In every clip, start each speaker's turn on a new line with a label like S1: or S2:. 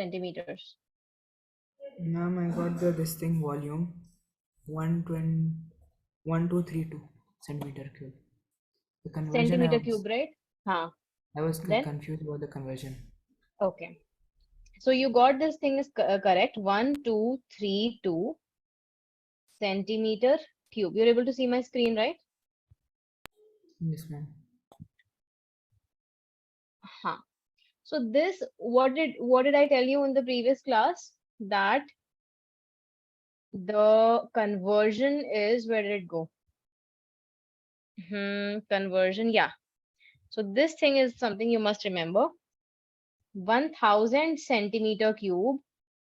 S1: centimeters?
S2: Ma'am, I got this thing volume 120 1232 centimeter cube. The conversion
S1: Centimeter cube, right? Huh.
S2: I was
S1: Then,
S2: confused about the conversion.
S1: okay. So you got this thing is correct. 1232 centimeter cube. You're able to see my screen, right?
S2: Yes, ma'am.
S1: Huh. So this, what did I tell you in the previous class? That the conversion is, where did it go? Conversion, yeah. So this thing is something you must remember. 1000 centimeter cube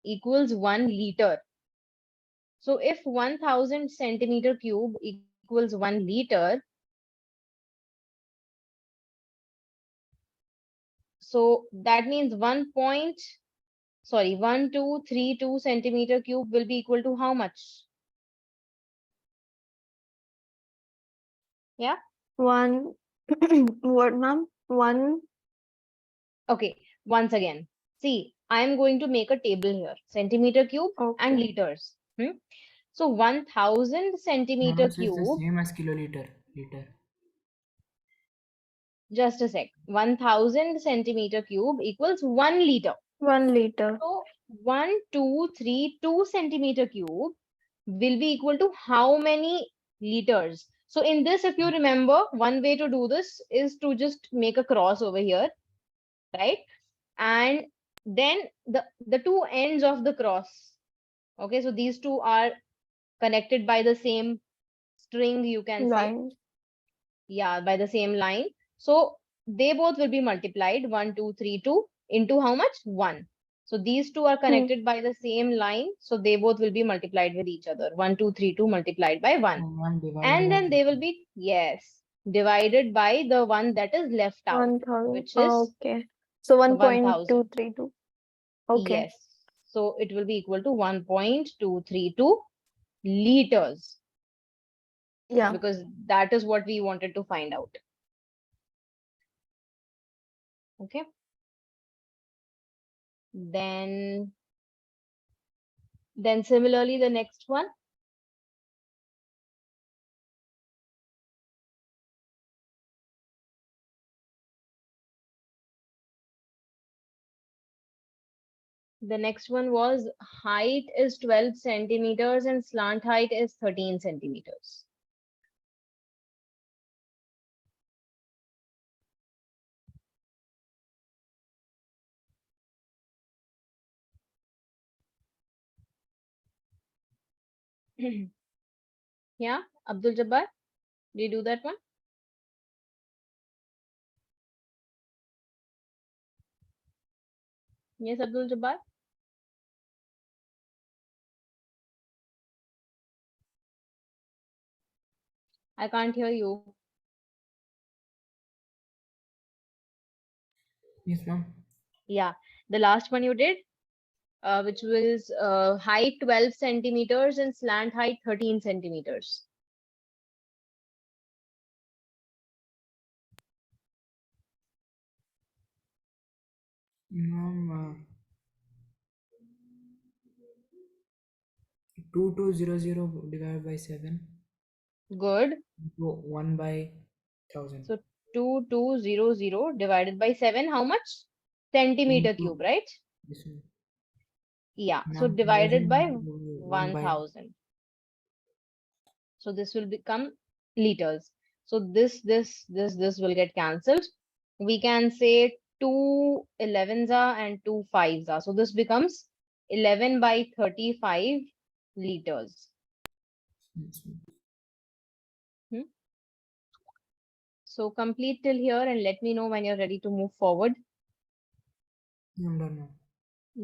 S1: equals 1 liter. So if 1000 centimeter cube equals 1 liter, so that means 1232 centimeter cube will be equal to how much? Yeah.
S3: One. What, ma'am? One.
S1: Okay. Once again, see, I am going to make a table here. Centimeter cube and
S3: Okay.
S1: liters. So 1000
S2: Ma'am,
S1: centimeter
S2: it's the
S1: cube,
S2: same as kiloliter. Liter.
S1: just a sec. 1000 centimeter cube equals 1 liter.
S3: 1 liter.
S1: So 1232 centimeter cube will be equal to how many liters? So in this, if you remember, one way to do this is to just make a cross over here, right? And then the two ends of the cross. Okay, so these two are connected by the same string, you can say.
S3: Line.
S1: Yeah, by the same line. So they both will be multiplied 1232 into how much? 1. So these two are
S3: Hmm.
S1: connected by the same line. So they both will be multiplied with each other. 1232 multiplied by 1.
S2: One divided
S1: And
S2: by
S1: then they will be, yes, divided by the one that is left out,
S3: 1000.
S1: which is
S3: Okay. So
S1: 1000.
S3: 1.232. Okay.
S1: Yes. So it will be equal to 1.232 liters,
S3: Yeah.
S1: because that is what we wanted to find out. Okay. Then similarly, the next one. The next one was height is 12 centimeters and slant height is 13 centimeters. Yeah, Abdul Jabbar, do you do that one? Yes, Abdul Jabbar. I can't hear you.
S2: Yes, ma'am.
S1: Yeah, the last one you did, which was height 12 centimeters and slant height 13 centimeters.
S2: Ma'am, 2200 divided by 7.
S1: Good.
S2: So 1 by 1000.
S1: So 2200 divided by 7, how much? Centimeter
S2: Into
S1: cube, right?
S2: this one.
S1: Yeah, so
S2: Ma'am,
S1: divided by
S2: conversion 1 by
S1: 1000. So this will become liters. So this will get cancelled. We can say 2 11s are and 2 5s are. So this becomes 11 by 35 liters.
S2: yes, ma'am.
S1: Hmm? So complete till here and let me know when you're ready to move forward.
S2: I'm done now.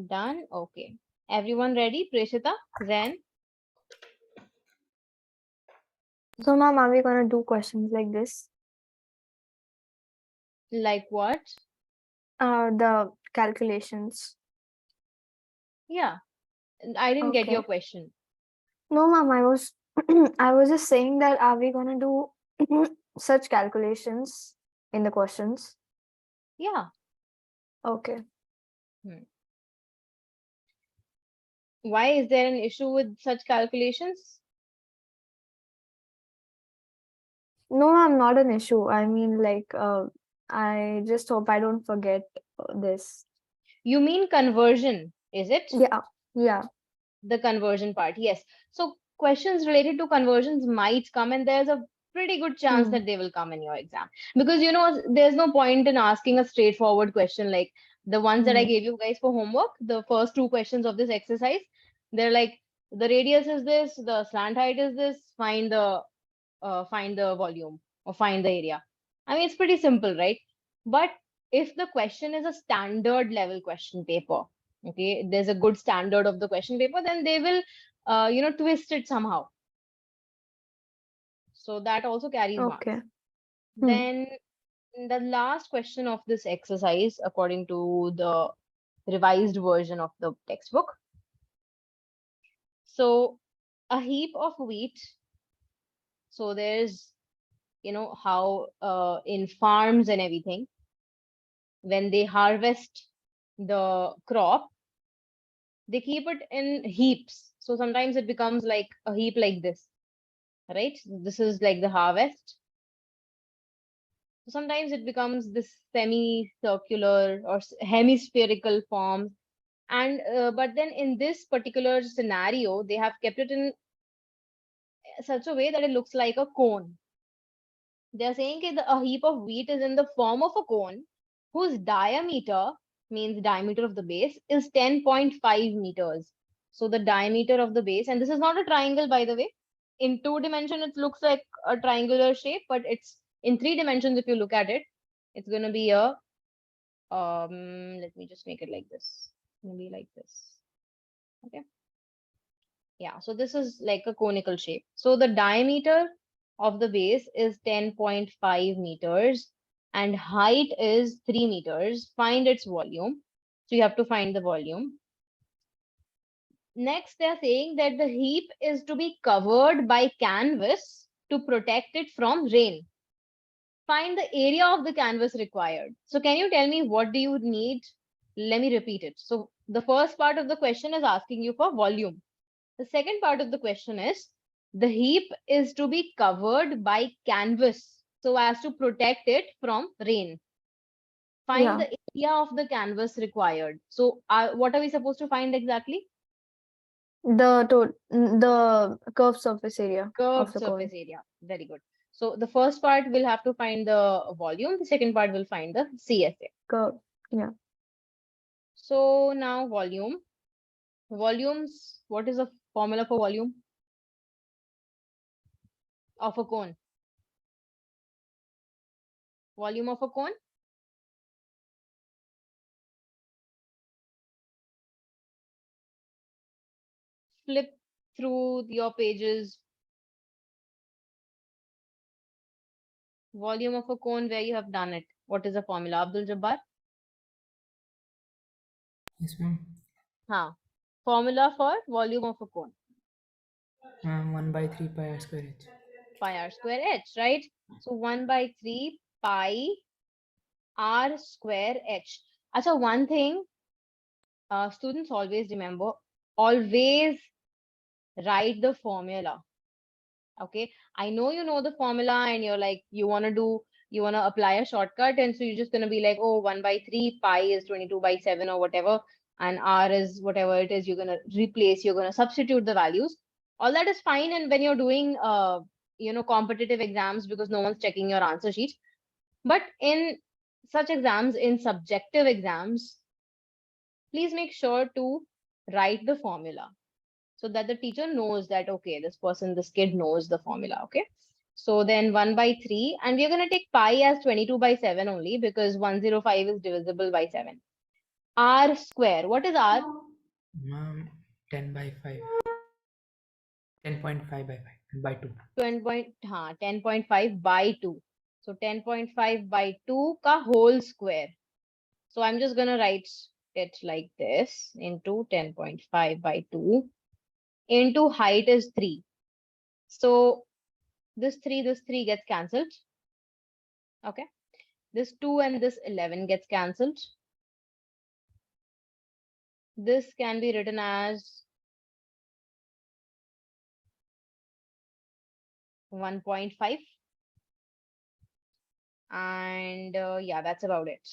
S1: Done? Okay. Everyone ready? Preshita, Zen?
S3: So, ma'am, are we gonna do questions like this?
S1: Like what?
S3: The calculations.
S1: Yeah, I didn't get your
S3: Okay.
S1: question.
S3: No, ma'am, I was I was just saying that are we gonna do such calculations in the questions?
S1: Yeah.
S3: Okay.
S1: Hmm. Why is there an issue with such calculations?
S3: No, I'm not an issue. I mean, like, I just hope I don't forget this.
S1: You mean conversion, is it?
S3: Yeah, yeah.
S1: The conversion part, yes. So questions related to conversions might come, and there's a pretty good chance
S3: Hmm.
S1: that they will come in your exam, because there's no point in asking a straightforward question like the ones that I
S3: Hmm.
S1: gave you guys for homework. The first two questions of this exercise, they're like, the radius is this, the slant height is this, find the volume or find the area. I mean, it's pretty simple, right? But if the question is a standard level question paper, okay, there's a good standard of the question paper, then they will, twist it somehow. So that also carries
S3: Okay.
S1: marks.
S3: Hmm.
S1: Then the last question of this exercise, according to the revised version of the textbook. So a heap of wheat. So there's, how in farms and everything, when they harvest the crop, they keep it in heaps. So sometimes it becomes like a heap like this, right? This is like the harvest. So sometimes it becomes this semicircular or hemispherical form. And but then in this particular scenario, they have kept it in such a way that it looks like a cone. They're saying that a heap of wheat is in the form of a cone whose diameter, means diameter of the base, is 10.5 meters. So the diameter of the base, and this is not a triangle, by the way. In two dimension, it looks like a triangular shape, but it's in three dimensions. If you look at it, it's going to be a, let me just make it like this. It's going to be like this. Okay. Yeah, so this is like a conical shape. So the diameter of the base is 10.5 meters and height is 3 meters. Find its volume. So you have to find the volume. Next, they're saying that the heap is to be covered by canvas to protect it from rain. Find the area of the canvas required. So can you tell me what do you need? Let me repeat it. So the first part of the question is asking you for volume. The second part of the question is the heap is to be covered by canvas so as to protect it from rain. Find
S3: Yeah.
S1: the area of the canvas required. So, what are we supposed to find exactly?
S3: The curved surface area of
S1: Curved
S3: the cone.
S1: surface area. Very good. So, the first part will have to find the volume, the second part will find the CSA.
S3: Curve. Yeah.
S1: So, now volume. Volumes, what is the formula for volume of a cone? Volume of a cone? Flip through your pages. Volume of a cone where you have done it. What is the formula? Abdul Jabbar?
S2: Yes, ma'am.
S1: Huh. Formula for volume of a cone.
S2: 1 by 3 pi r square h.
S1: Pi r square h, right? So 1 by 3 pi r square h. Acha, one thing students always remember, always write the formula. Okay, I know you know the formula and you're like, you want to apply a shortcut. And so you're just going to be like, oh, 1 by 3 pi is 22 by 7 or whatever. And r is whatever it is, you're going to replace, you're going to substitute the values. All that is fine. And when you're doing, competitive exams, because no one's checking your answer sheet. But in such exams, in subjective exams, please make sure to write the formula so that the teacher knows that, okay, this kid knows the formula. Okay, so then 1 by 3, and we're going to take pi as 22 by 7 only, because 105 is divisible by 7. R square, what is r?
S2: Ma'am, 10 by 5. 10.5 by 5 by 2.
S1: 10.5 by 2. So 10.5 by 2 ka whole square. So I'm just going to write it like this, into 10.5 by 2 into height is 3. So this 3 gets cancelled. Okay, this 2 and this 11 gets cancelled. This can be written as 1.5. And yeah, that's about it.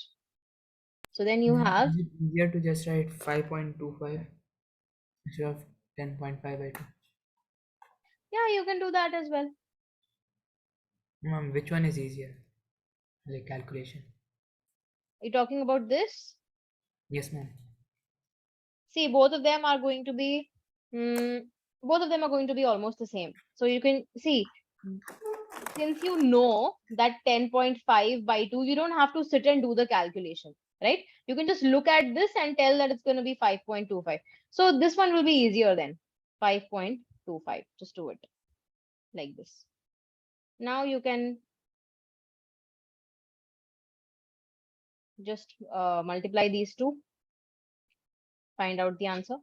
S1: So then you
S2: Ma'am,
S1: have,
S2: is it easier to just write 5.25 instead of 10.5 by 2?
S1: yeah, you can do that as well.
S2: Ma'am, which one is easier? Like calculation.
S1: You're talking about this?
S2: Yes, ma'am.
S1: See, both of them are going to be, both of them are going to be almost the same. So you can see, since you know that 10.5 by 2, you don't have to sit and do the calculation, right? You can just look at this and tell that it's going to be 5.25. So this one will be easier then. 5.25. Just do it like this. Now you can just multiply these two, find out the answer.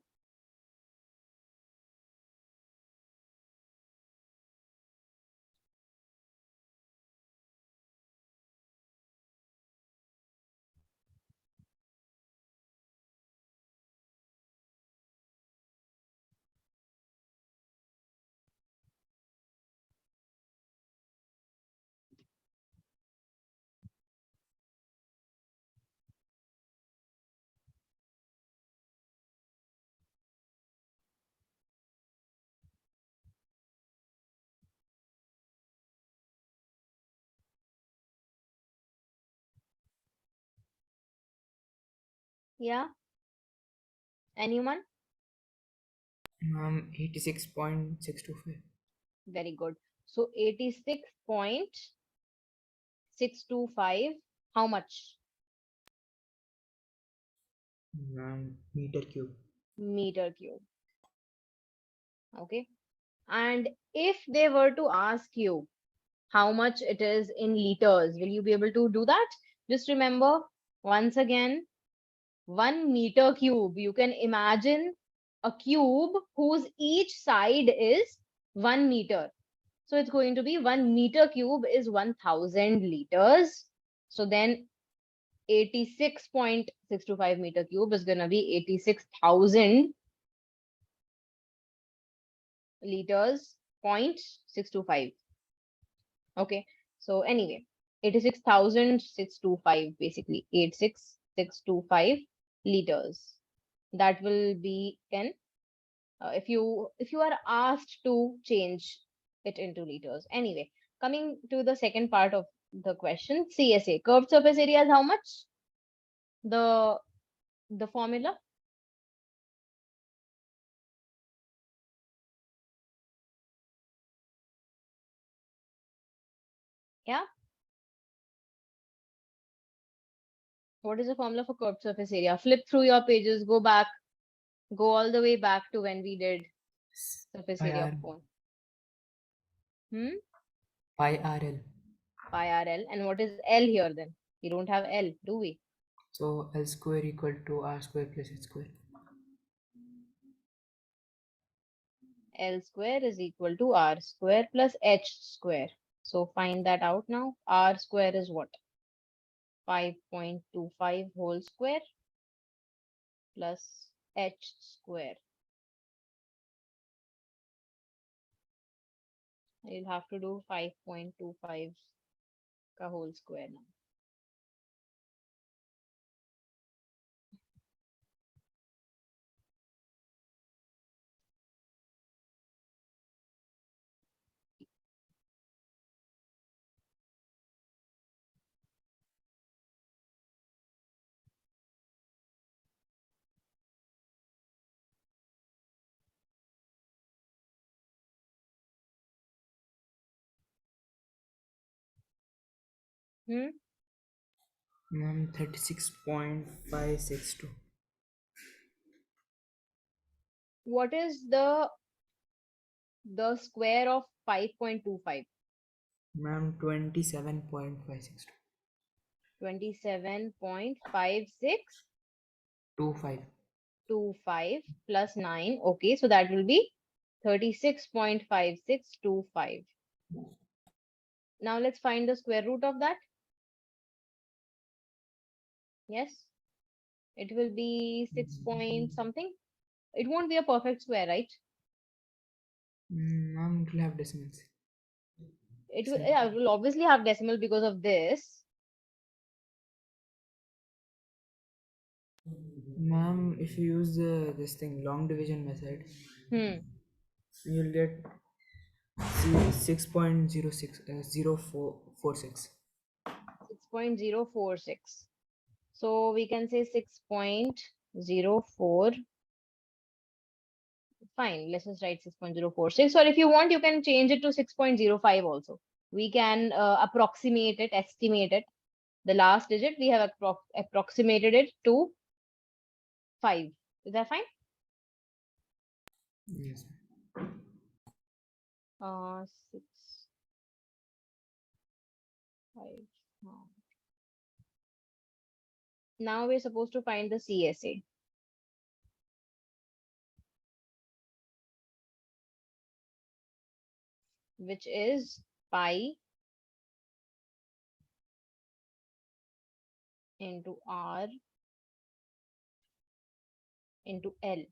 S1: Yeah, anyone?
S2: Ma'am, 86.625.
S1: Very good. So 86.625. How much?
S2: Ma'am, meter cube.
S1: Meter cube. Okay. And if they were to ask you how much it is in liters, will you be able to do that? Just remember, once again, 1 meter cube. You can imagine a cube whose each side is 1 meter. So it's going to be 1 meter cube is 1000 liters. So then 86.625 meter cube is going to be 86,000 liters, 0.625. Okay. So anyway, 86,625 basically, 86,625 liters. That will be 10. If you are asked to change it into liters. Anyway, coming to the second part of the question, CSA, curved surface area is how much? The the formula? Yeah. What is the formula for curved surface area? Flip through your pages, go back, go all the way back to when we did surface
S2: Pi
S1: area of
S2: R.
S1: cone. Hmm?
S2: Pi RL.
S1: Pi RL. And what is L here then? We don't have L, do we?
S2: So L square equal to R square plus H square.
S1: L square is equal to R square plus H square. So find that out now. R square is what? 5.25 whole square plus H square. You'll have to do 5.25 ka whole square now. Hmm?
S2: Ma'am, 36.562.
S1: What is the square of 5.25?
S2: Ma'am, 27.562.
S1: 27.5625
S2: 25.
S1: plus 9. Okay, so that will be 36.5625. Now let's find the square root of that. Yes, it will be 6 point something. It won't be a perfect square, right?
S2: Ma'am, it will have decimals.
S1: it will obviously have decimal because of this.
S2: Ma'am, if you use this thing long division method,
S1: Hmm.
S2: you'll get 6.06 0446.
S1: 6.046. So we can say 6.04. Fine, let's just write 6.046. Or if you want, you can change it to 6.05 also. We can approximate it, estimate it. The last digit, we have approximated it to 5. Is that fine?
S2: Yes.
S1: 6, 5. Now we're supposed to find the CSA, which is pi into R into L.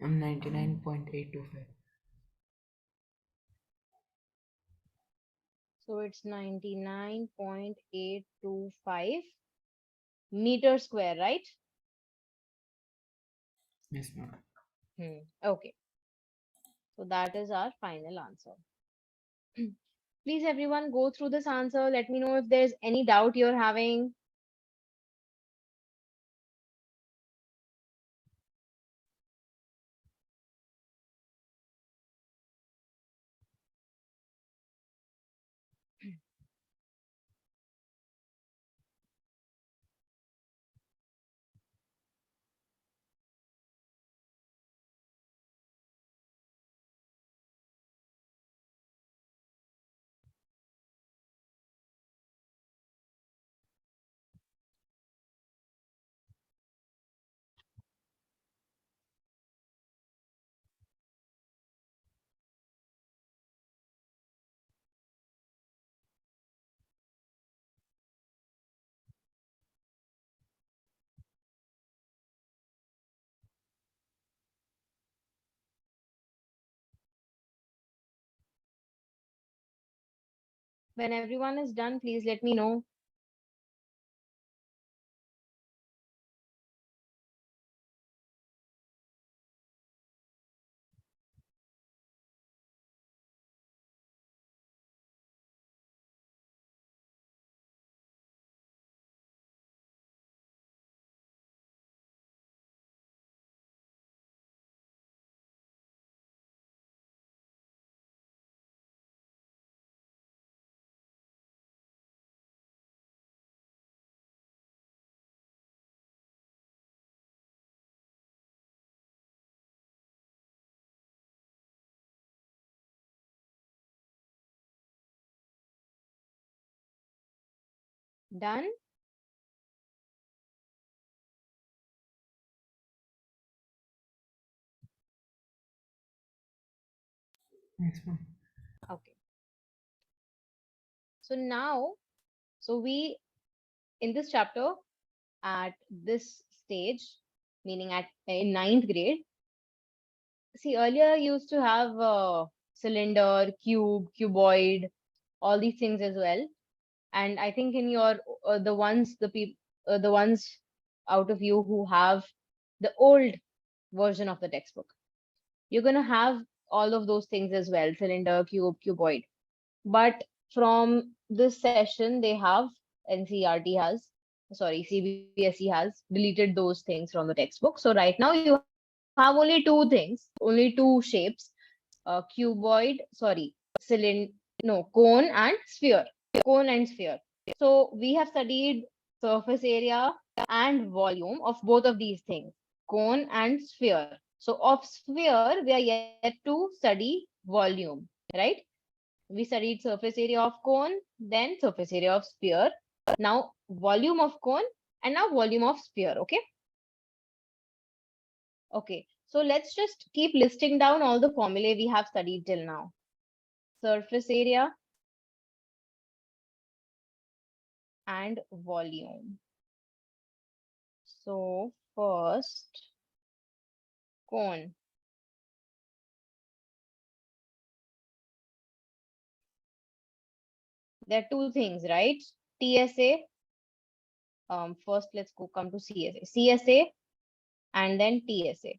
S2: I'm 99.825.
S1: So it's 99.825 meter square, right?
S2: Yes, ma'am.
S1: Okay. So that is our final answer. Please, everyone, go through this answer. Let me know if there's any doubt you're having. When everyone is done, please let me know. Done?
S2: Yes, ma'am.
S1: Okay. So now, so we, in this chapter, at this stage, meaning at in ninth grade. See, earlier you used to have cylinder, cube, cuboid, all these things as well. And I think in your the ones out of you who have the old version of the textbook, you're gonna have all of those things as well: cylinder, cube, cuboid. But from this session, they have NCERT has, sorry, CBSE has deleted those things from the textbook. So right now you have only two things, only two shapes: cuboid, sorry, cylinder, no, cone and sphere. Cone and sphere. So we have studied surface area and volume of both of these things, cone and sphere. So of sphere, we are yet to study volume, right? We studied surface area of cone, then surface area of sphere. Now volume of cone, and now volume of sphere. Okay. Okay. So let's just keep listing down all the formulae we have studied till now. Surface area and volume. So first, cone. There are two things, right? TSA. First let's come to CSA. CSA and then TSA.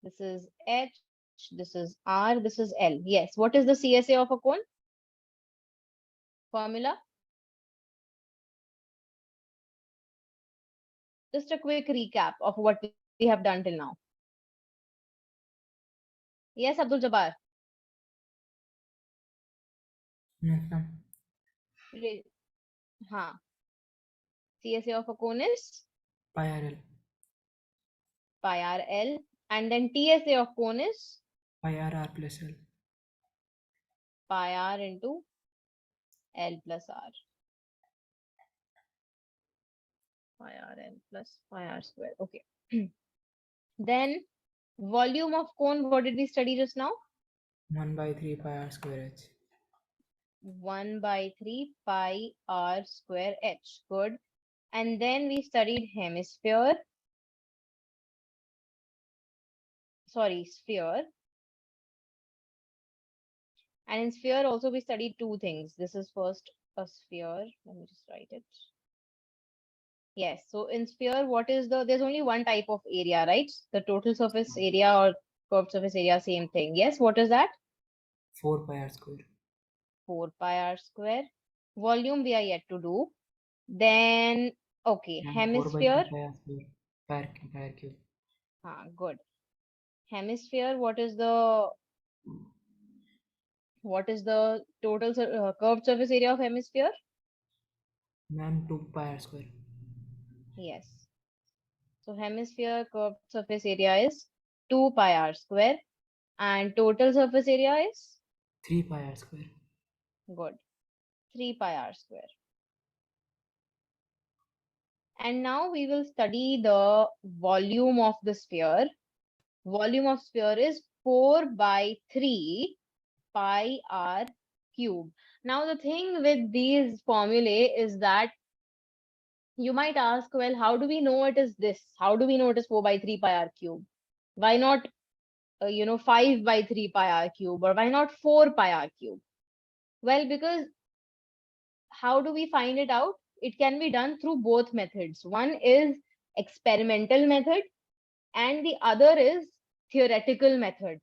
S1: This is H, this is R, this is L. Yes. What is the CSA of a cone? Formula? Just a quick recap of what we have done till now. Yes, Abdul Jabbar.
S2: Yes, ma'am.
S1: Re- Huh. CSA of a cone is
S2: Pi RL.
S1: pi r L, and then TSA of cone is
S2: Pi R plus L.
S1: pi r into L plus R. Pi r L plus pi r square. Okay. Then volume of cone, what did we study just now?
S2: 1 by 3 pi R square H.
S1: 1 by 3 pi r square H. Good. And then we studied hemisphere, sorry, sphere. And in sphere also we studied two things. This is first a sphere. Let me just write it. Yes. So in sphere, there's only one type of area, right? The total surface area or curved surface area, same thing. Yes. What is that?
S2: 4 pi R square.
S1: 4 pi r square. Volume we are yet to do. Then, okay,
S2: And 4 by 3
S1: hemisphere.
S2: pi R square. Pi R cube.
S1: Good. Hemisphere, what is the total curved surface area of hemisphere?
S2: Ma'am, 2 pi R square.
S1: Yes. So hemisphere curved surface area is 2 pi r square, and total surface area is
S2: 3 pi R square.
S1: good, 3 pi r square. And now we will study the volume of the sphere. Volume of sphere is 4 by 3 pi r cube. Now the thing with these formulae is that you might ask, well, how do we know it is this? How do we know it is 4 by 3 pi r cube? Why not 5 by 3 pi r cube, or why not 4 pi r cube? Well, because how do we find it out? It can be done through both methods. One is experimental method and the other is theoretical method.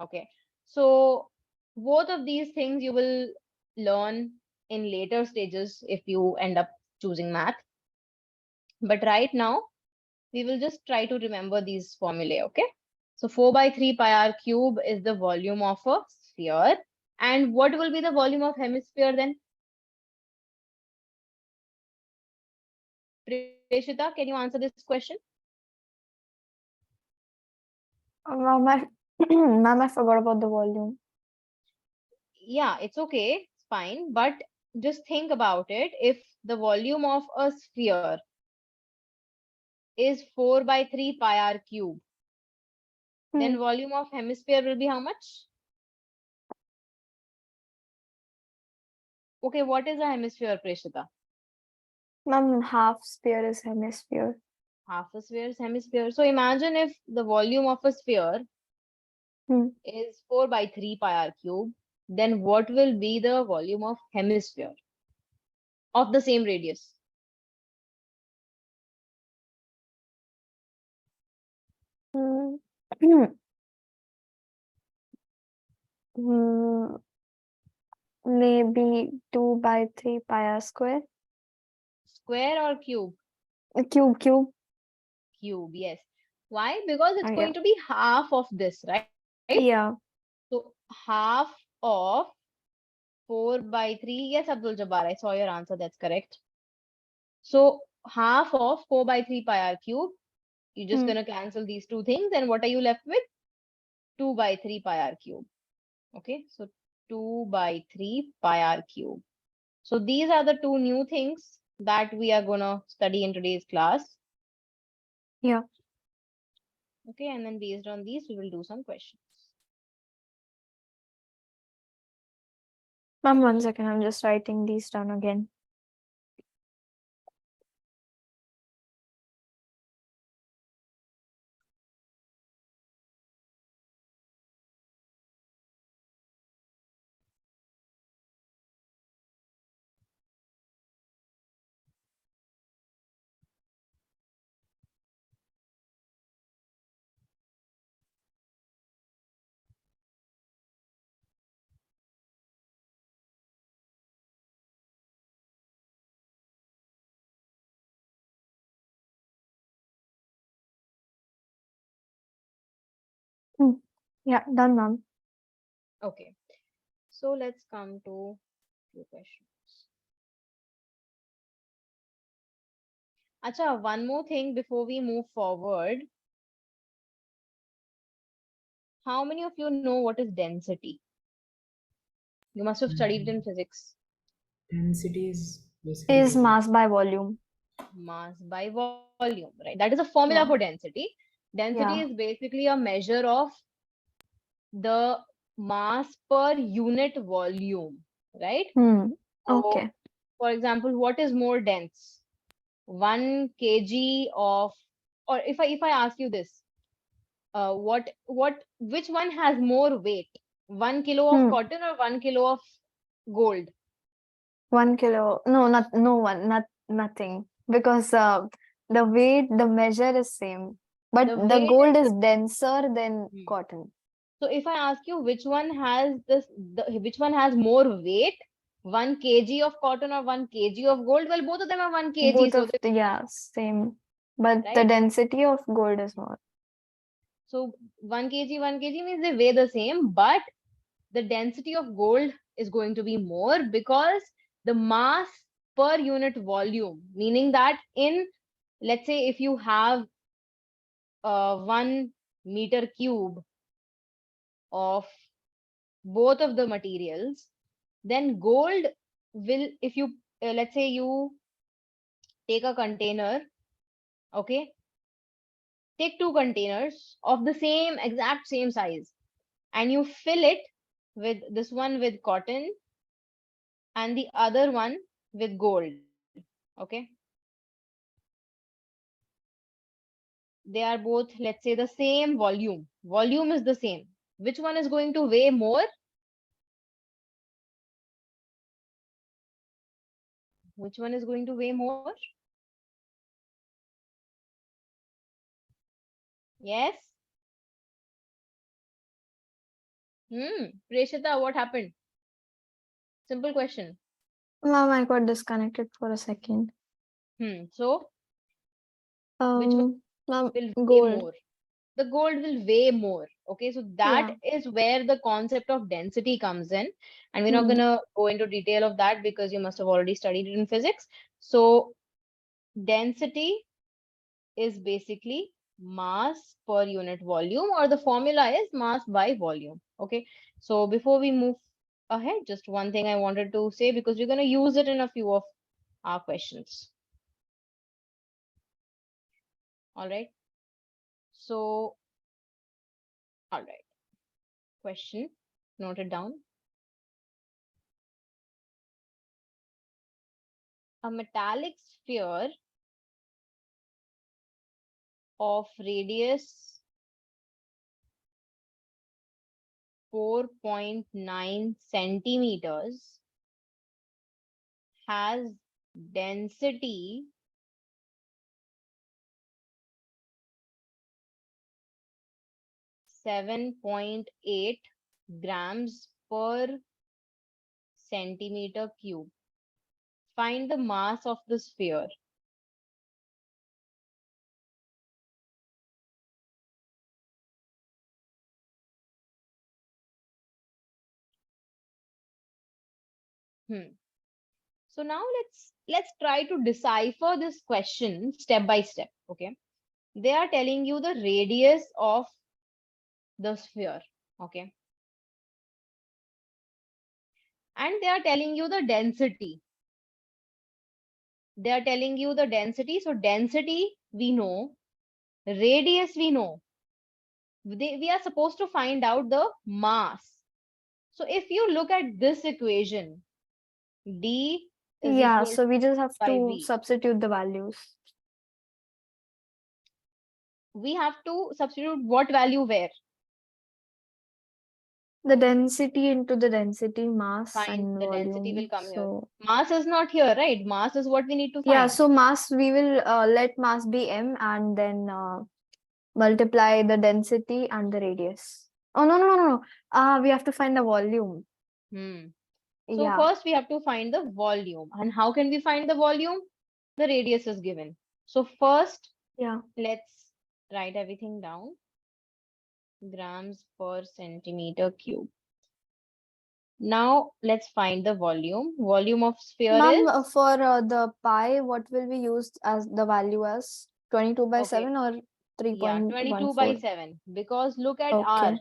S1: Okay. So both of these things you will learn in later stages if you end up choosing math. But right now, we will just try to remember these formulae. Okay. So 4 by 3 pi r cube is the volume of a sphere. And what will be the volume of hemisphere then? Preshita, can you answer this question?
S3: Ma'am, ma'am, I forgot about the volume.
S1: Yeah, it's okay. It's fine. But just think about it. If the volume of a sphere is 4 by 3 pi r cube, then volume of hemisphere will be how much? Okay, what is a hemisphere, Preshita?
S3: Ma'am, half sphere is hemisphere.
S1: Half a sphere is hemisphere. So imagine if the volume of a sphere
S3: Hmm.
S1: is 4 by 3 pi r cube, then what will be the volume of hemisphere of the same radius?
S3: Hmm. Hmm, maybe 2 by 3 pi r square.
S1: Square or cube?
S3: Cube.
S1: Cube, yes. Why? Because it's
S3: Yeah.
S1: going to be half of this, right?
S3: Yeah.
S1: So half of 4 by 3. Yes, Abdul Jabbar, I saw your answer. That's correct. So half of 4 by 3 pi r cube. You're just
S3: Hmm.
S1: going to cancel these two things. And what are you left with? 2 by 3 pi r cube. Okay. So 2 by 3 pi r cube. So these are the two new things that we are going to study in today's class.
S3: Yeah.
S1: Okay. And then based on these, we will do some questions.
S3: Ma'am, 1 second. I'm just writing these down again. Hmm. Yeah, done, ma'am.
S1: Okay. So let's come to few questions. Acha, one more thing before we move forward. How many of you know what is density? You must have studied it in
S2: Mm,
S1: physics.
S2: density is
S3: Is
S2: basically
S3: mass by volume.
S1: Mass by volume, right? That is a formula for
S3: Yeah.
S1: density. Density is
S3: Yeah.
S1: basically a measure of the mass per unit volume, right?
S3: Hmm.
S1: So,
S3: Okay.
S1: for example, what is more dense? 1 kg of, or if I ask you this, which one has more weight? 1 kilo of
S3: Hmm.
S1: cotton or 1 kilo of gold?
S3: 1 kilo. No, no one, nothing. Because the weight, the measure is same. But
S1: The
S3: the
S1: weight
S3: gold
S1: is.
S3: is denser than
S1: Hmm.
S3: cotton.
S1: So if I ask you which one has which one has more weight, 1 kg of cotton or 1 kg of gold? Well, both of them are 1 kg,
S3: Both
S1: so
S3: of
S1: they,
S3: the, yeah, same. But the
S1: right?
S3: density of gold is more.
S1: So 1 kg means they weigh the same, but the density of gold is going to be more because the mass per unit volume, meaning that in, let's say, if you have 1 meter cube of both of the materials, then gold will, if you, let's say you take a container, okay, take two containers of the same exact same size and you fill it with this one with cotton and the other one with gold, okay, they are both, let's say, the same volume is the same, which one is going to weigh more? Which one is going to weigh more? Yes. Preshita, what happened? Simple question.
S3: Ma'am, I got disconnected for a second.
S1: So which one
S3: Ma'am,
S1: will weigh
S3: gold.
S1: more? The gold will weigh more. Okay, so that
S3: Yeah.
S1: is where the concept of density comes in. And we're not
S3: Hmm.
S1: gonna go into detail of that because you must have already studied it in physics. So density is basically mass per unit volume, or the formula is mass by volume. Okay, so before we move ahead, just one thing I wanted to say because we're gonna use it in a few of our questions. All right. So, all right. Question. Note it down. a metallic sphere of radius 4.9 centimeters has density 7.8 grams per centimeter cube. Find the mass of the sphere. So now let's try to decipher this question step by step. Okay, they are telling you the radius of the sphere. Okay, and they are telling you the density. They are telling you the density. So density we know, radius we know. We are supposed to find out the mass. So if you look at this equation, D is
S3: Yeah,
S1: equal
S3: so we just have
S1: by
S3: to
S1: V.
S3: substitute the values.
S1: We have to substitute what value where?
S3: The density into the density, mass
S1: Fine,
S3: and
S1: the density will
S3: volume.
S1: come here.
S3: So
S1: Mass is not here, right? Mass is what we need to
S3: yeah,
S1: find.
S3: so mass, we will let mass be m and then multiply the density and the radius. Oh, no, no, no, no, no. We have to find the volume.
S1: So
S3: Yeah,
S1: first we have to find the volume. And how can we find the volume? The radius is given. So first,
S3: yeah.
S1: let's write everything down. Grams per centimeter cube. Now let's find the volume. Volume of sphere
S3: Ma'am,
S1: is,
S3: for the pi, what will we use as the value as 22 by
S1: okay,
S3: 7 or
S1: yeah, 22 by
S3: 3.14?
S1: 7. Because look at R.
S3: Okay.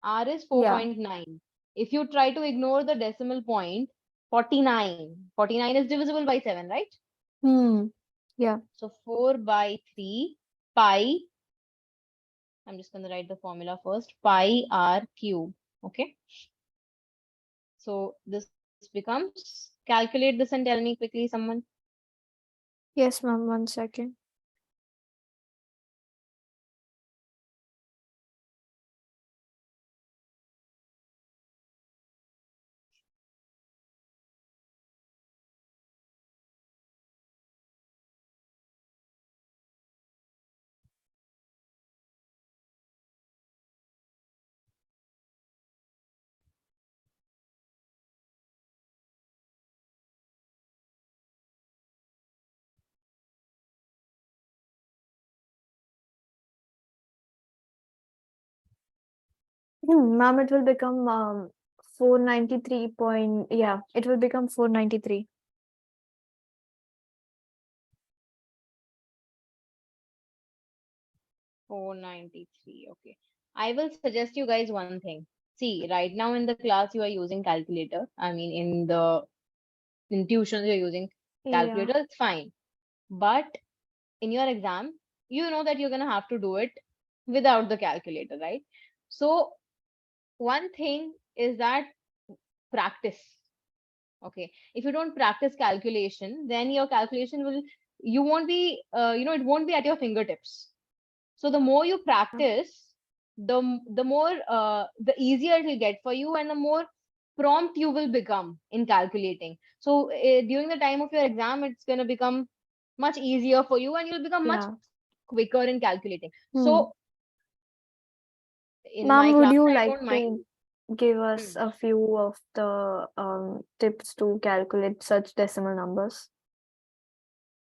S1: R is
S3: Yeah.
S1: 4.9. If you try to ignore the decimal point, 49. 49 is divisible by 7, right?
S3: Yeah.
S1: So 4 by 3 pi. I'm just going to write the formula first. Pi r cube. Okay. So this becomes, calculate this and tell me quickly, someone.
S3: Yes, ma'am. 1 second. Ma'am, it will become 493 point. Yeah, it will become 493.
S1: 493. Okay. I will suggest you guys one thing. See, right now in the class you are using calculator. I mean, in tuitions you're using
S3: Yeah.
S1: calculator. It's fine. But in your exam, you know that you're gonna have to do it without the calculator, right? So one thing is that practice. Okay. If you don't practice calculation, then your calculation will, you won't be, it won't be at your fingertips. So the more you practice, the more, the easier it will get for you and the more prompt you will become in calculating. So during the time of your exam, it's going to become much easier for you and you'll become much
S3: Yeah.
S1: quicker in calculating.
S3: Hmm.
S1: So in
S3: Ma'am,
S1: my
S3: would
S1: class,
S3: you
S1: I
S3: like
S1: don't
S3: to
S1: mind.
S3: give
S1: Hmm.
S3: us a few of the tips to calculate such decimal numbers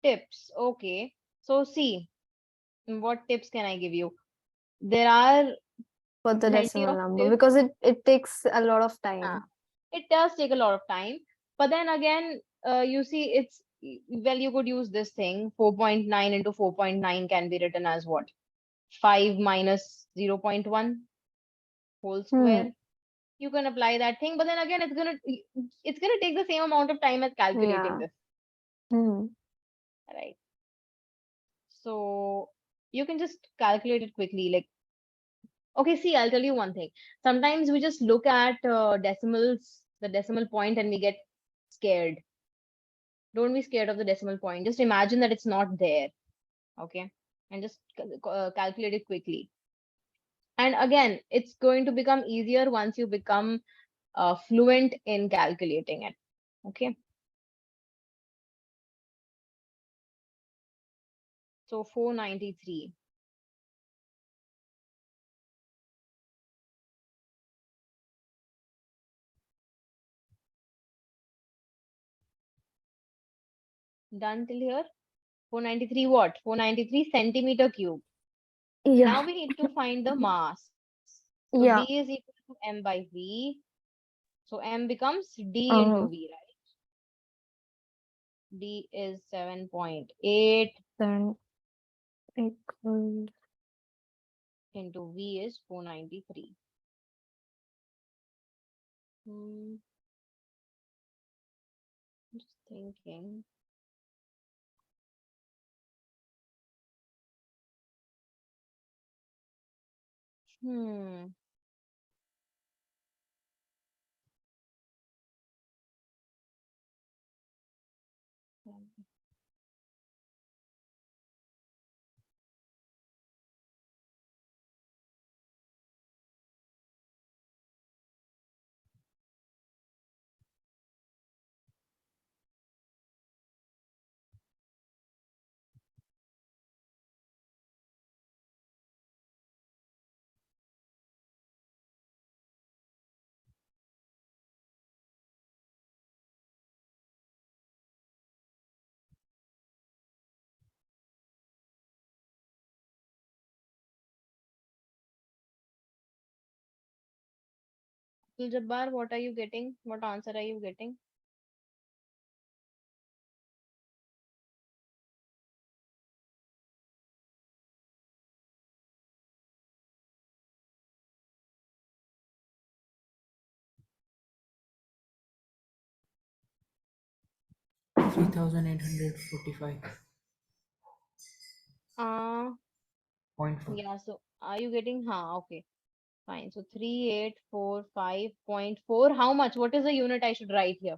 S1: Tips. Okay. So see, what tips can I give you? There are
S3: for the
S1: plenty
S3: decimal
S1: of
S3: number?
S1: tips.
S3: Because it takes a lot of
S1: uh,
S3: time.
S1: it does take a lot of time, but then again, you see, well, you could use this thing. 4.9 into 4.9 can be written as what? 5 minus 0.1 whole
S3: Hmm.
S1: square. You can apply that thing, but then again, it's gonna take the same amount of time as calculating
S3: Yeah.
S1: this,
S3: Hmm.
S1: right? So you can just calculate it quickly. Like, okay, see, I'll tell you one thing. Sometimes we just look at decimals, the decimal point, and we get scared. Don't be scared of the decimal point. Just imagine that it's not there. Okay. And just calculate it quickly. And again, it's going to become easier once you become fluent in calculating it. Okay. So 493. Done till here? 493 what? 493 centimeter cube.
S3: Yeah.
S1: Now we need to find the mass. So D
S3: Yeah.
S1: is equal to M by V. So M becomes D into
S3: Uh,
S1: V, right? D is 7.8
S3: then equal.
S1: into V is 493. Hmm, just thinking. Hmm. Abdul Jabbar, what are you getting? What answer are you getting?
S2: Three thousand 3845.
S1: Uh,
S2: 0.4.
S1: yeah, so are you getting, okay, fine. So 3845.4. How much? What is the unit I should write here?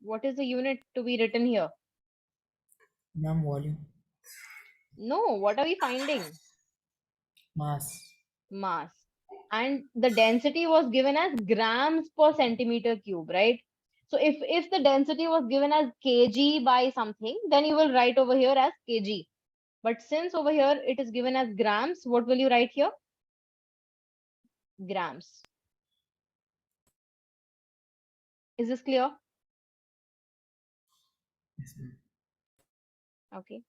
S1: What is the unit to be written here?
S2: Ma'am, volume.
S1: No, what are we finding?
S2: Mass.
S1: Mass. And the density was given as grams per centimeter cube, right? So if the density was given as kg by something, then you will write over here as kg. But since over here it is given as grams, what will you write here? Grams. Is this clear?
S2: Yes, ma'am.
S1: Okay.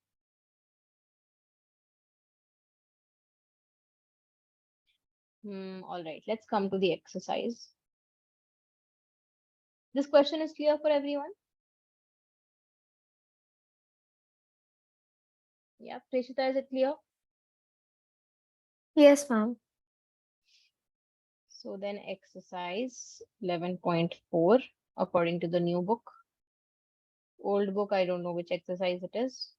S1: All right, let's come to the exercise. This question is clear for everyone? Yeah, Preshita, is it clear?
S3: Yes, ma'am.
S1: So then exercise 11.4 according to the new book. Old book, I don't know which exercise it is.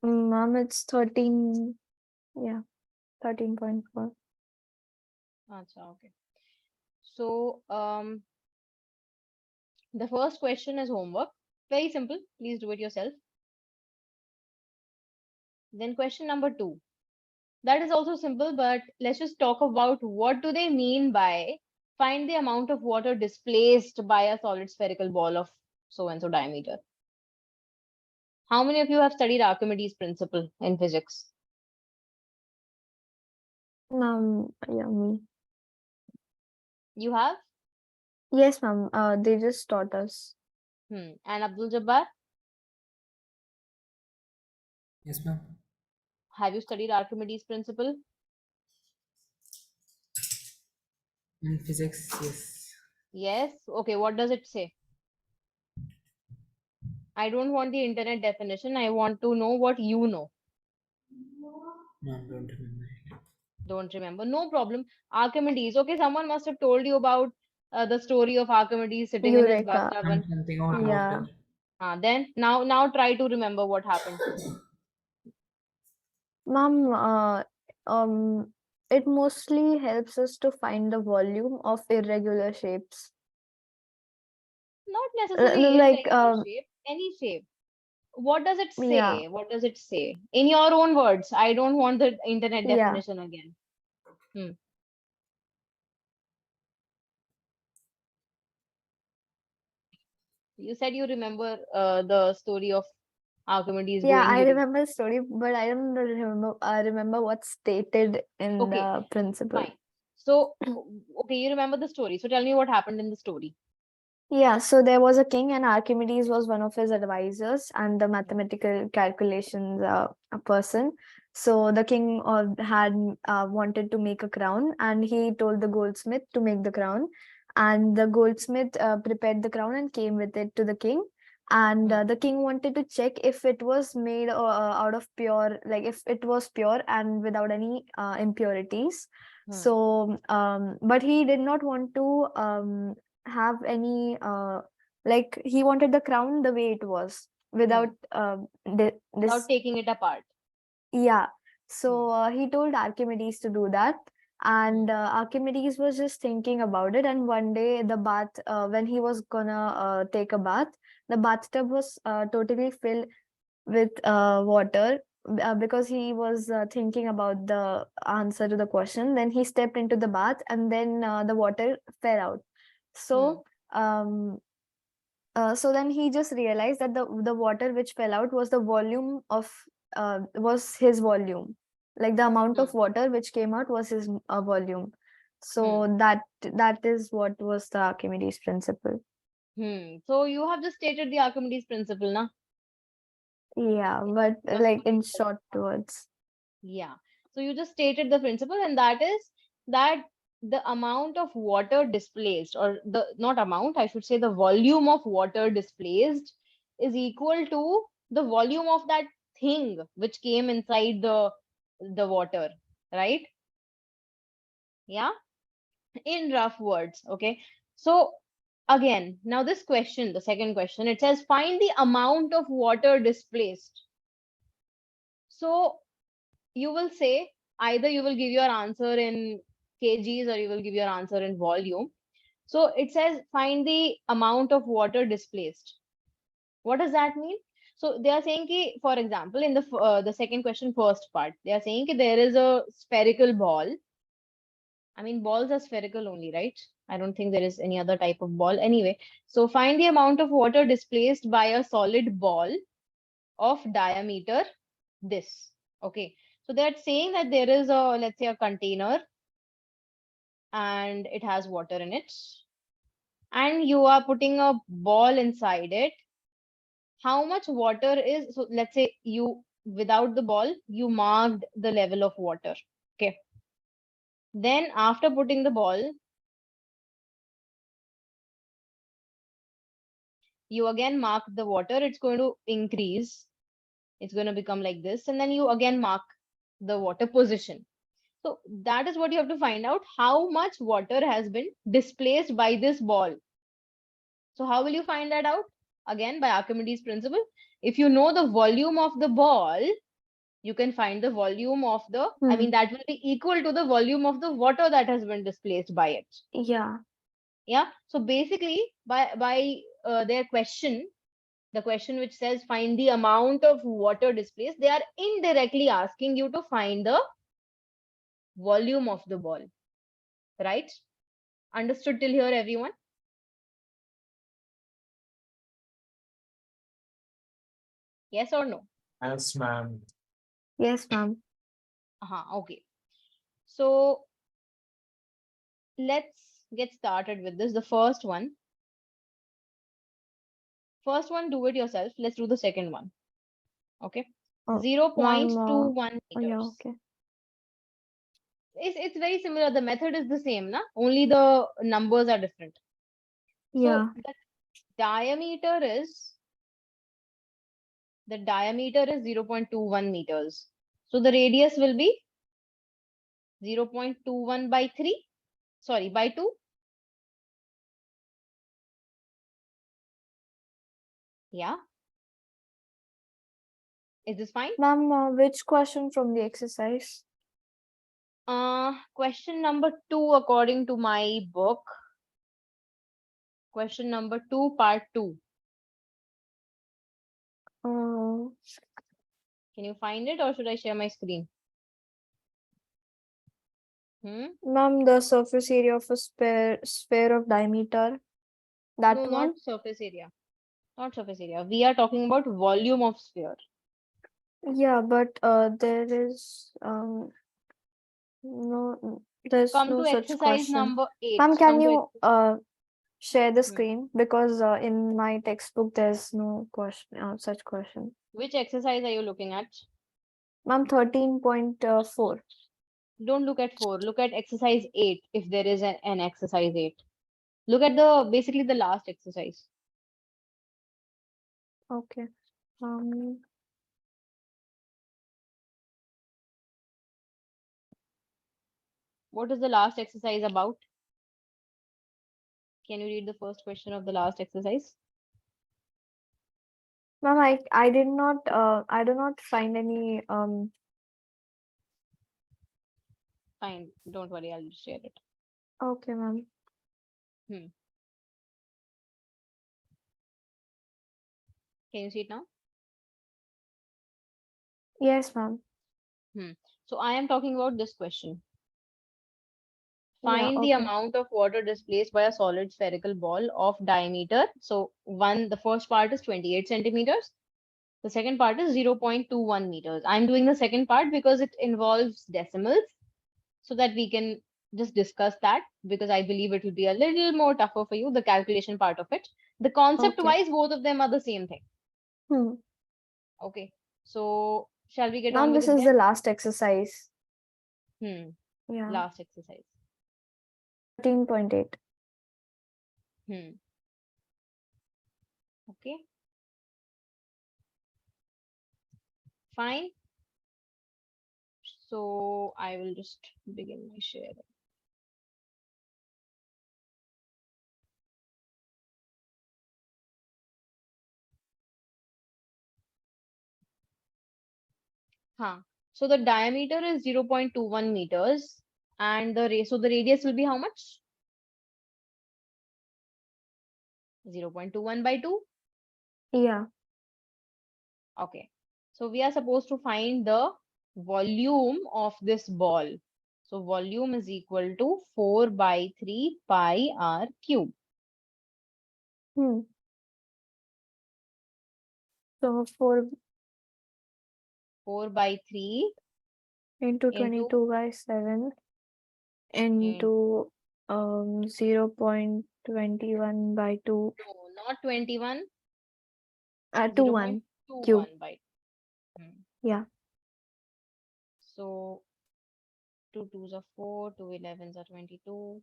S3: Ma'am, it's 13. Yeah, 13.4.
S1: Acha, okay. So the first question is homework. Very simple. Please do it yourself. Then question number 2. That is also simple, but let's just talk about what do they mean by find the amount of water displaced by a solid spherical ball of so and so diameter. How many of you have studied Archimedes' principle in physics?
S3: Ma'am, yeah, me.
S1: You have?
S3: Yes, ma'am. They just taught us.
S1: And Abdul Jabbar,
S2: Yes, ma'am.
S1: have you studied Archimedes' principle?
S2: In physics, yes.
S1: Yes. Okay, what does it say? I don't want the internet definition. I want to know what you know.
S2: Ma'am, don't remember it.
S1: Don't remember. No problem. Archimedes. Okay, someone must have told you about the story of Archimedes sitting in his
S3: Eureka.
S1: bathtub.
S2: Ma'am, something about
S3: Yeah.
S2: water.
S1: Then now try to remember what happened.
S3: Ma'am, it mostly helps us to find the volume of irregular shapes.
S1: Not necessarily
S3: Like,
S1: irregular shape, any shape. What does it
S3: yeah,
S1: say? What does it say? In your own words. I don't want the internet
S3: yeah,
S1: definition again. Hmm. You said you remember the story of Archimedes
S3: yeah.
S1: going
S3: I
S1: away.
S3: remember the story, but I don't remember. I remember what's stated in
S1: Okay,
S3: the principle.
S1: fine. So, okay, you remember the story. So tell me what happened in the story.
S3: Yeah, so there was a king, and Archimedes was one of his advisors and the mathematical calculations a person. So the king had wanted to make a crown, and he told the goldsmith to make the crown. And the goldsmith prepared the crown and came with it to the king. And
S1: Hmm.
S3: the king wanted to check if it was made out of pure, like if it was pure and without any impurities.
S1: Hmm.
S3: So, but he did not want to have any like he wanted the crown the way it was
S1: Hmm.
S3: without
S1: Without
S3: this.
S1: taking it apart.
S3: Yeah,
S1: Hmm.
S3: so he told Archimedes to do that.
S1: Hmm.
S3: And Archimedes was just thinking about it, and one day the bath when he was gonna take a bath, the bathtub was totally filled with water, because he was thinking about the answer to the question. Then he stepped into the bath, and then the water fell out.
S1: Hmm.
S3: So um so then he just realized that the water which fell out was the volume of was his volume, like the amount
S1: Hmm.
S3: of water which came out was his volume.
S1: Hmm.
S3: So that is what was the Archimedes principle.
S1: Hmm. So you have just stated the Archimedes principle, na?
S3: Yeah, but
S1: Just
S3: like
S1: for
S3: in
S1: the
S3: short words.
S1: Yeah. So you just stated the principle, and that is that the amount of water displaced, or the not amount, I should say the volume of water displaced is equal to the volume of that thing which came inside the water, right? Yeah. In rough words. Okay. So again, now this question, the second question, it says find the amount of water displaced. So you will say either you will give your answer in kgs or you will give your answer in volume. So it says find the amount of water displaced. What does that mean? So they are saying ki, for example, in the second question, first part, they are saying ki there is a spherical ball. I mean, balls are spherical only, right? I don't think there is any other type of ball. Anyway, so find the amount of water displaced by a solid ball of diameter this. Okay. So they're saying that there is a, let's say, a container and it has water in it. And you are putting a ball inside it. How much water is, so let's say you, without the ball, you marked the level of water. Okay. Then after putting the ball, you again mark the water. It's going to increase. It's going to become like this. And then you again mark the water position. So that is what you have to find out, how much water has been displaced by this ball. So how will you find that out? Again, by Archimedes principle. If you know the volume of the ball, you can find the volume of the, I
S3: Hmm.
S1: mean, that will be equal to the volume of the water that has been displaced by it.
S3: Yeah.
S1: Yeah. So basically, by their question, the question which says find the amount of water displaced, they are indirectly asking you to find the volume of the ball, right? Understood till here, everyone? Yes or no?
S2: Yes, ma'am.
S3: Yes, ma'am.
S1: Okay. So let's get started with this. The first one. First one, do it yourself. Let's do the second one. Okay.
S3: Oh, ma'am.
S1: 0.21
S3: Oh, yeah.
S1: meters.
S3: Okay.
S1: It's very similar. The method is the same, na? Only the numbers are different. So
S3: Yeah.
S1: the diameter is 0.21 meters. So the radius will be 0.21 by 3. Sorry, by 2. Yeah. Is this fine?
S3: Ma'am, which question from the exercise?
S1: Question number 2 according to my book. Question number 2, part 2.
S3: Uh,
S1: Can you find it or should I share my screen?
S3: Ma'am, the surface area of a sphere of diameter. That
S1: No,
S3: one?
S1: not surface area. Not surface area. We are talking about volume of sphere.
S3: Yeah, but there is no, there's
S1: Come
S3: no
S1: to
S3: such
S1: exercise
S3: question.
S1: number 8.
S3: Ma'am, can
S1: Come to
S3: you share the
S1: Hmm.
S3: screen, because in my textbook there's no question, such question.
S1: Which exercise are you looking at?
S3: Ma'am, 13.4.
S1: Don't look at 4. Look at exercise 8 if there is an exercise 8. Look at the basically the last exercise.
S3: Okay. Um,
S1: What is the last exercise about? Can you read the first question of the last exercise?
S3: Ma'am, I did not I do not find any
S1: Fine. Don't worry. I'll just share it.
S3: okay, ma'am.
S1: Hmm. Can you see it now?
S3: Yes, ma'am.
S1: So I am talking about this question.
S3: Yeah,
S1: Find the
S3: okay.
S1: amount of water displaced by a solid spherical ball of diameter. So the first part is 28 centimeters. The second part is 0.21 meters. I'm doing the second part because it involves decimals so that we can just discuss that because I believe it will be a little more tougher for you, the calculation part of it. The concept
S3: Okay.
S1: wise, both of them are the same thing.
S3: Hmm.
S1: Okay. So shall we get on
S3: Ma'am,
S1: with
S3: this
S1: it
S3: is
S1: then?
S3: the last exercise.
S1: Hmm.
S3: Yeah.
S1: Last exercise.
S3: 13.8.
S1: Hmm. Okay. Fine. So I will just begin my share. Huh. So the diameter is 0.21 meters and so the radius will be how much? 0.21 by 2.
S3: Yeah.
S1: Okay. So we are supposed to find the volume of this ball. So volume is equal to 4 by 3 pi r cube.
S3: Hmm. So 4
S1: 4 by 3
S3: into
S1: into
S3: 22 by 7 into 0.21 by 2,
S1: no, not 21,
S3: 21 cube.
S1: 0.21 by 2.
S3: Yeah.
S1: So 2 2s are 4, 2 11s are 22.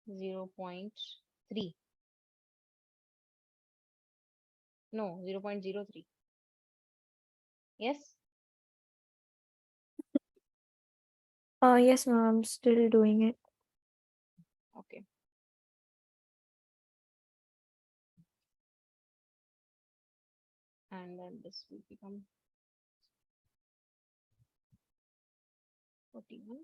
S1: 0.3. No, 0.03. Yes?
S3: Yes, ma'am, I'm still doing it.
S1: Okay. And then this will become 41.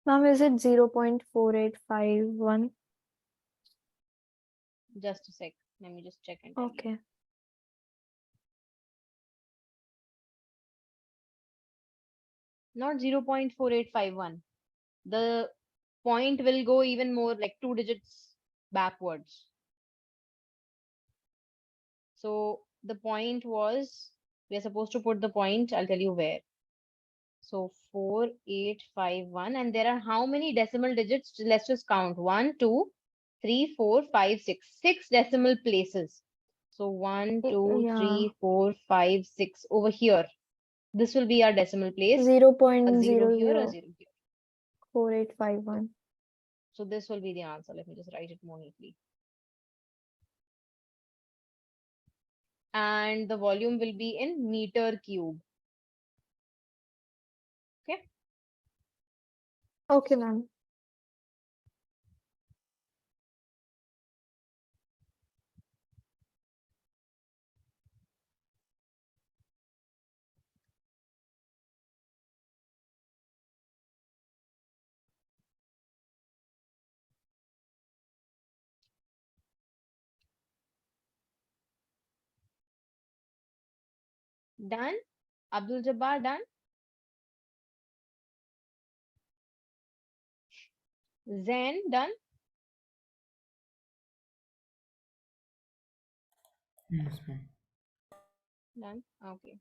S3: Ma'am, is it 0.4851?
S1: Just a sec. Let me just check and tell you.
S3: Okay.
S1: Not 0.4851. The point will go even more like 2 digits backwards. So the point was, we are supposed to put the point, I'll tell you where. So 4851, and there are how many decimal digits? Let's just count. 1, 2, 3, 4, 5, 6. 6 decimal places. So 1,
S3: Y-
S1: 2,
S3: Yeah,
S1: 3, 4, 5, 6 over here. This will be our decimal place.
S3: zero
S1: A
S3: point
S1: 0
S3: zero
S1: here, a
S3: zero
S1: 0 here.
S3: 4851.
S1: So this will be the answer. Let me just write it more neatly. And the volume will be in meter cube. Okay.
S3: Okay, ma'am.
S1: Done. Abdul Jabbar, done. Zen, done.
S2: Yes, ma'am.
S1: Done. Okay.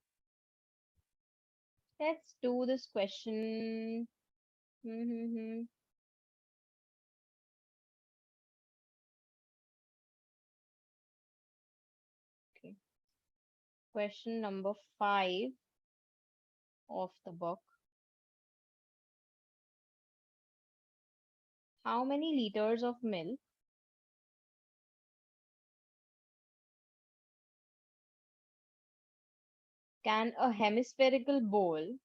S1: Let's do this question. Hmm. Okay. Question number 5 of the book. How many liters of milk can a hemispherical bowl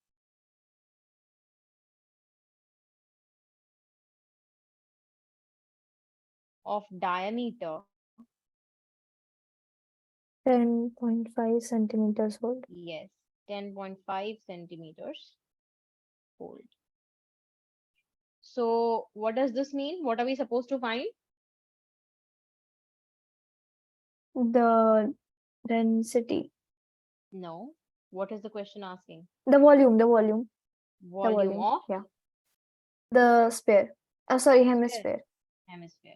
S1: of diameter,
S3: 10.5 centimeters hold.
S1: yes, 10.5 centimeters hold? So what does this mean? What are we supposed to find?
S3: The density,
S1: No. What is the question asking?
S3: the volume, the volume, the
S1: Volume
S3: volume.
S1: of
S3: Yeah. The sphere. Sorry,
S1: sphere,
S3: hemisphere.
S1: hemisphere.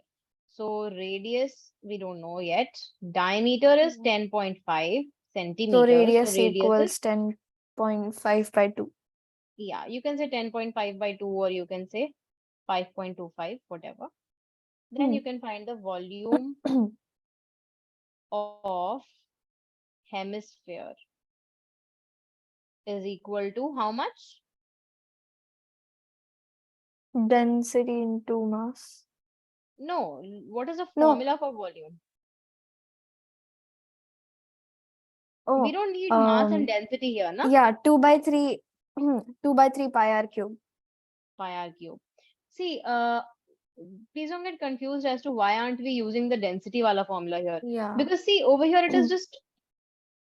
S1: So radius, we don't know yet. Diameter is
S3: Yeah.
S1: 10.5
S3: So
S1: centimeters. So
S3: radius
S1: radius is,
S3: equals 10.5 by 2.
S1: yeah, you can say 10.5 by 2 or you can say 5.25, whatever. Then
S3: Hmm.
S1: you can find the volume of hemisphere is equal to how much?
S3: Density into mass.
S1: No, what is the
S3: No.
S1: formula for volume? We
S3: Oh,
S1: don't need mass and density here, na?
S3: yeah, 2 by 3, 2 by 3 pi r cube.
S1: Pi r cube. See, please don't get confused as to why aren't we using the density wala formula here.
S3: Yeah.
S1: Because see, over here it is just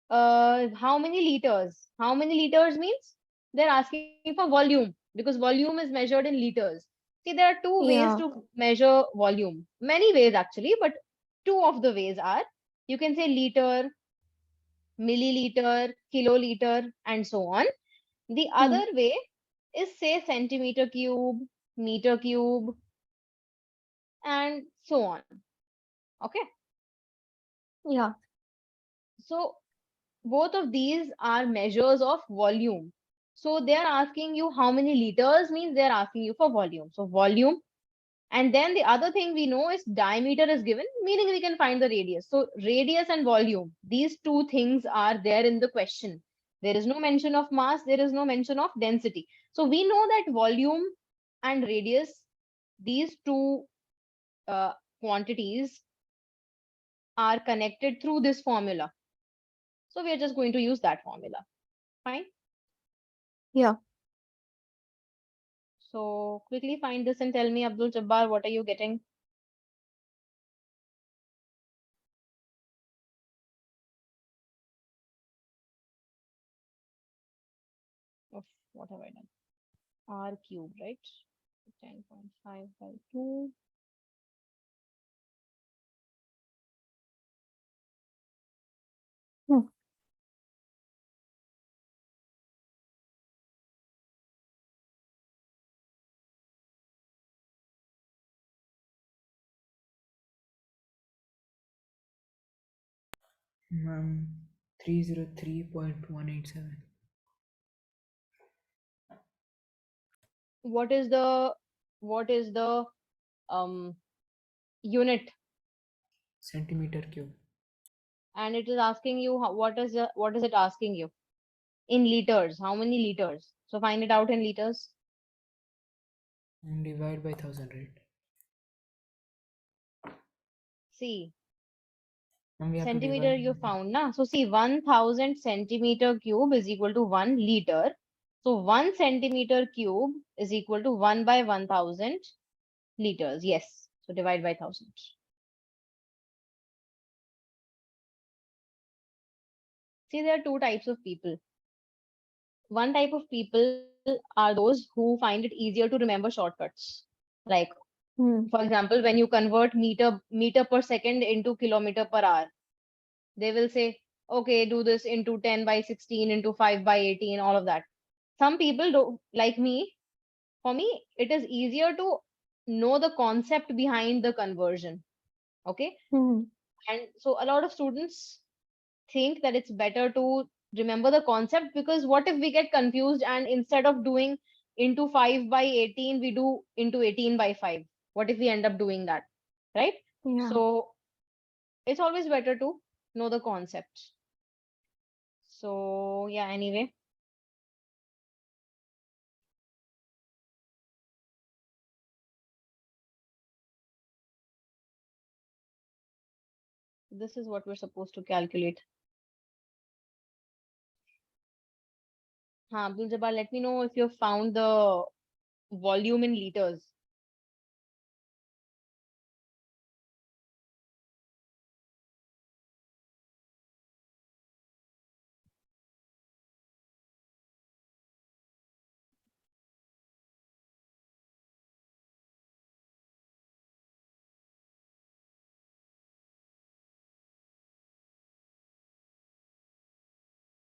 S1: how many liters? How many liters means they're asking for volume because volume is measured in liters. See, there are two ways
S3: Yeah.
S1: to measure volume. Many ways actually, but two of the ways are you can say liter, milliliter, kiloliter, and so on. The
S3: Hmm.
S1: other way is say centimeter cube, meter cube, and so on. Okay.
S3: Yeah.
S1: So both of these are measures of volume. So they are asking you how many liters means they are asking you for volume. So volume. And then the other thing we know is diameter is given, meaning we can find the radius. So radius and volume, these two things are there in the question. There is no mention of mass, there is no mention of density. So we know that volume and radius, these two uh, quantities are connected through this formula. So we are just going to use that formula. Fine.
S3: Yeah.
S1: So quickly find this and tell me, Abdul Jabbar, what are you getting? Of what have I done? R cube, right? 10.5 by 2.
S3: Hmm.
S2: Ma'am, 303.187
S1: What is the um unit?
S2: centimeter cube.
S1: and it is asking you what is it asking you in liters? How many liters? So find it out in liters.
S2: And divide by 1000, right?
S1: See,
S2: And we have to
S1: centimeter
S2: divide.
S1: you found, na? So see, 1000 centimeter cube is equal to 1 liter. So 1 centimeter cube is equal to 1 by 1000 liters. Yes. So divide by 1000. See, there are two types of people. One type of people are those who find it easier to remember shortcuts. Like,
S3: Hmm.
S1: for example, when you convert meter per second into kilometer per hour, they will say, okay, do this into 10 by 16 into 5 by 18, all of that. Some people do like me. For me, it is easier to know the concept behind the conversion. Okay.
S3: Hmm.
S1: And so a lot of students think that it's better to remember the concept, because what if we get confused and instead of doing into 5 by 18 we do into 18 by 5? What if we end up doing that, right?
S3: Yeah.
S1: So it's always better to know the concept. So yeah, anyway, this is what we're supposed to calculate. Abdul Jabbar, let me know if you've found the volume in liters.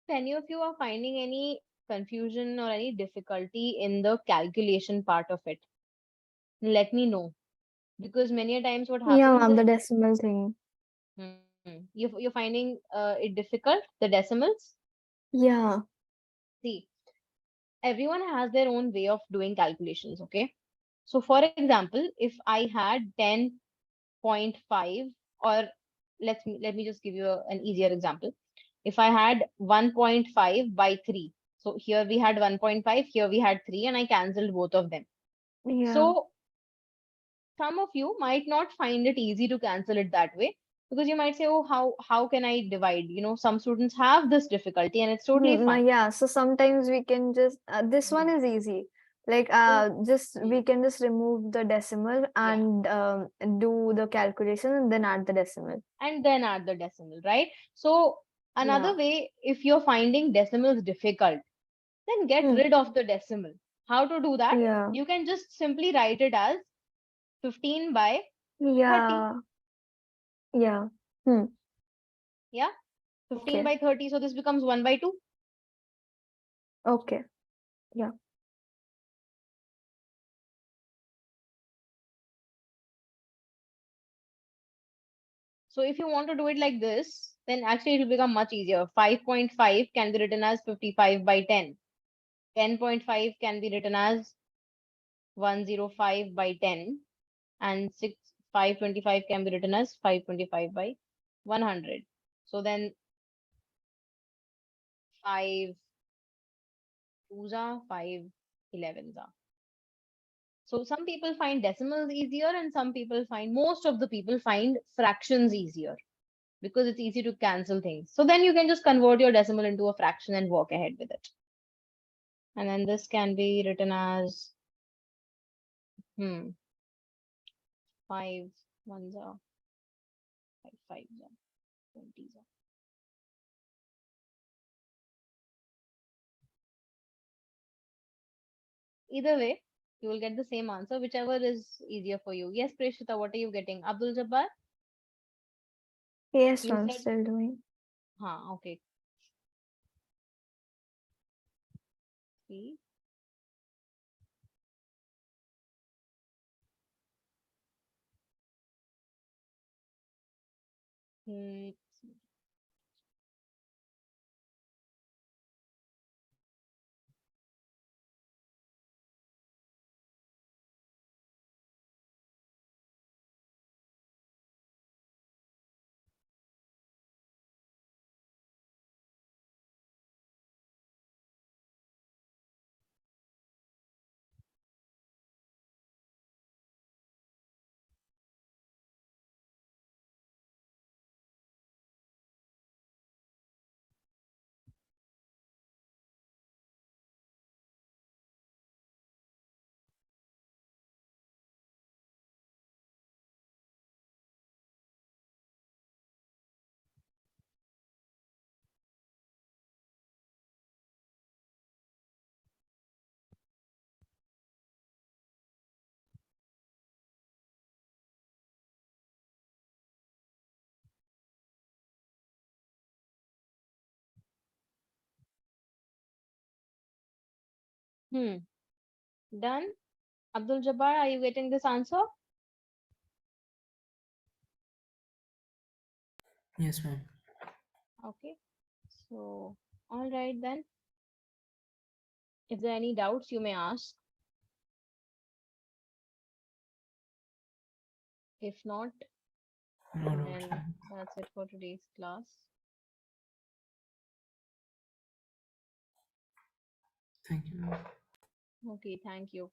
S1: If any of you are finding any confusion or any difficulty in the calculation part of it, let me know. Because many a times what
S3: Yeah,
S1: happens
S3: ma'am,
S1: is,
S3: the decimal thing.
S1: you're finding it difficult, the decimals.
S3: Yeah.
S1: See, everyone has their own way of doing calculations, okay? So for example, if I had 10.5, or let me just give you an easier example. If I had 1.5 by 3, so here we had 1.5, here we had 3, and I cancelled both of them.
S3: Yeah.
S1: So some of you might not find it easy to cancel it that way, because you might say, oh, how can I divide? Some students have this difficulty, and it's totally fine.
S3: Yeah, so sometimes we can just this one
S1: Mhm.
S3: is easy. Like
S1: So
S3: just we
S1: mm,
S3: can just remove the decimal
S1: yeah,
S3: and do the calculation and then add the decimal.
S1: and then add the decimal, right? So
S3: Yeah.
S1: another way, if you're finding decimals difficult, then get
S3: Hmm.
S1: rid of the decimal. How to do that?
S3: Yeah.
S1: You can just simply write it as 15 by 30.
S3: Yeah. Yeah. Hmm.
S1: Yeah, 15
S3: Okay.
S1: by 30. So this becomes 1 by 2.
S3: Okay. Yeah.
S1: So if you want to do it like this, then actually it will become much easier. 5.5 can be written as 55 by 10. 10.5 can be written as 105 by 10. And 525 can be written as 525 by 100. So then 5 twos are 5 11s are. So some people find decimals easier, and most of the people find fractions easier, because it's easy to cancel things. So then you can just convert your decimal into a fraction and walk ahead with it. And then this can be written as 5 ones are 5 fives are 20s are. Either way, you will get the same answer, whichever is easier for you. Yes, Preshita, what are you getting? Abdul Jabbar,
S3: Yes,
S1: you
S3: I'm
S1: said,
S3: still doing.
S1: okay. See, hmm, Done. Abdul Jabbar, are you getting this answer?
S2: Yes, ma'am.
S1: Okay. So, all right then. If there are any doubts, you may ask. If not,
S2: No doubts,
S1: then
S2: ma'am.
S1: that's it for today's class.
S2: Thank you, ma'am.
S1: Okay, thank you.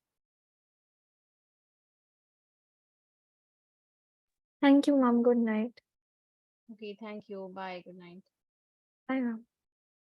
S3: Thank you, mom. Good night.
S1: Okay, thank you. Bye. Good night.
S3: Bye, mom.